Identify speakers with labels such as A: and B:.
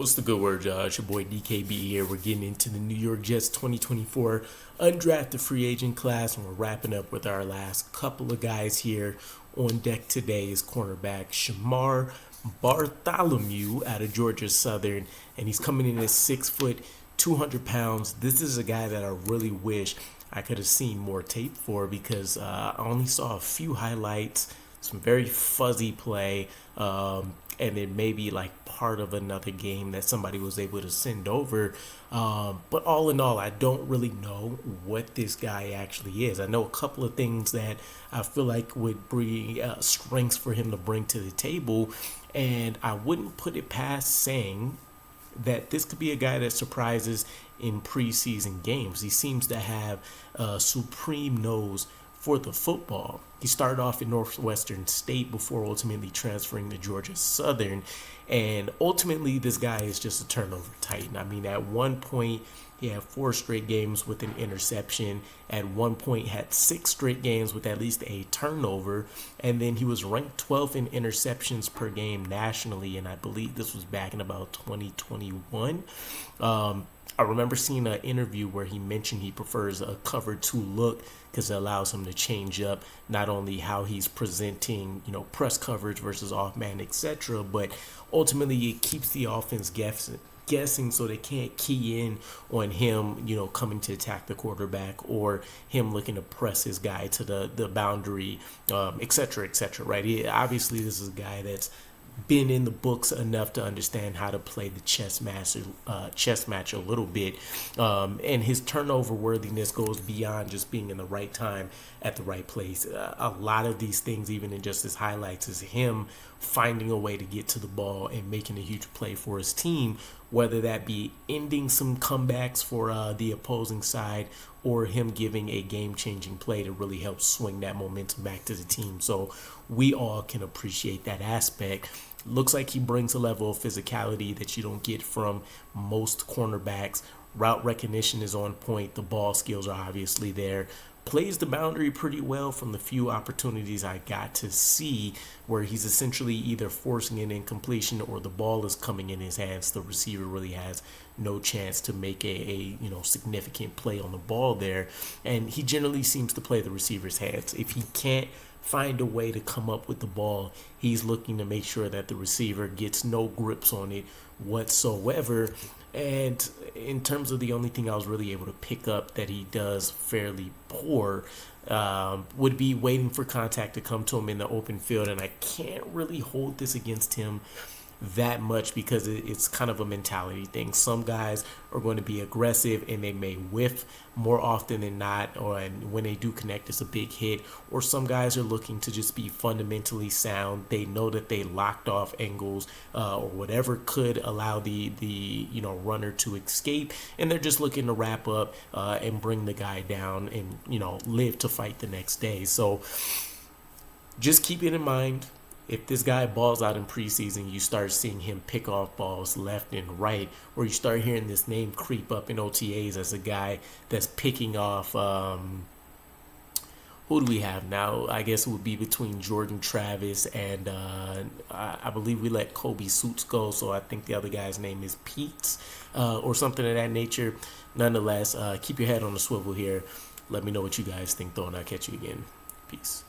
A: What's the good word, y'all? It's your boy DKB here. We're getting into the New York Jets 2024 undrafted free agent class, and we're wrapping up with our last couple of guys here. On deck today is cornerback Shemar Bartholomew out of Georgia Southern, and he's coming in at 6 foot, 200 pounds. This is a guy that I really wish I could have seen more tape for because I only saw a few highlights, some very fuzzy play, and then maybe like part of another game that somebody was able to send over. But all in all, I don't really know what this guy actually is. I know a couple of things that I feel like would bring strengths for him to bring to the table, and I wouldn't put it past saying that this could be a guy that surprises in preseason games. He seems to have a supreme nose for the football. He started off in Northwestern State before ultimately transferring to Georgia Southern, and ultimately this guy is just a turnover titan. I mean, at one point he had 4 straight games with an interception. At one point had 6 straight games with at least a turnover, and then he was ranked 12th in interceptions per game nationally, and I believe this was back in about 2021. I remember seeing an interview where he mentioned he prefers a cover 2 look because it allows him to change up not only how he's presenting, press coverage versus off man, etc., but ultimately it keeps the offense guessing so they can't key in on him, coming to attack the quarterback or him looking to press his guy to the boundary, etc., right? Obviously, this is a guy that's been in the books enough to understand how to play the chess match a little bit, and his turnover worthiness goes beyond just being in the right time at the right place. A lot of these things, even in just his highlights, is him finding a way to get to the ball and making a huge play for his team, whether that be ending some comebacks for the opposing side or him giving a game-changing play to really help swing that momentum back to the team. So we all can appreciate that aspect. Looks like he brings a level of physicality that you don't get from most cornerbacks. Route recognition is on point. The ball skills are obviously there. Plays the boundary pretty well from the few opportunities I got to see, where he's essentially either forcing an incompletion or the ball is coming in his hands. The receiver really has no chance to make a significant play on the ball there, and he generally seems to play the receiver's hands. If he can't find a way to come up with the ball, he's looking to make sure that the receiver gets no grips on it whatsoever. And in terms of the only thing I was really able to pick up that he does fairly poor would be waiting for contact to come to him in the open field, and I can't really hold this against him that much because it's kind of a mentality thing. Some guys are going to be aggressive and they may whiff more often than not, or when they do connect, it's a big hit. Or some guys are looking to just be fundamentally sound. They know that they locked off angles or whatever could allow the runner to escape, and they're just looking to wrap up and bring the guy down and live to fight the next day. So just keep it in mind. If this guy balls out in preseason, you start seeing him pick off balls left and right, or you start hearing this name creep up in OTAs as a guy that's picking off, who do we have now? I guess it would be between Jordan Travis and I believe we let Kobe Suits go, so I think the other guy's name is Pete or something of that nature. Nonetheless, keep your head on the swivel here. Let me know what you guys think, though, and I'll catch you again. Peace.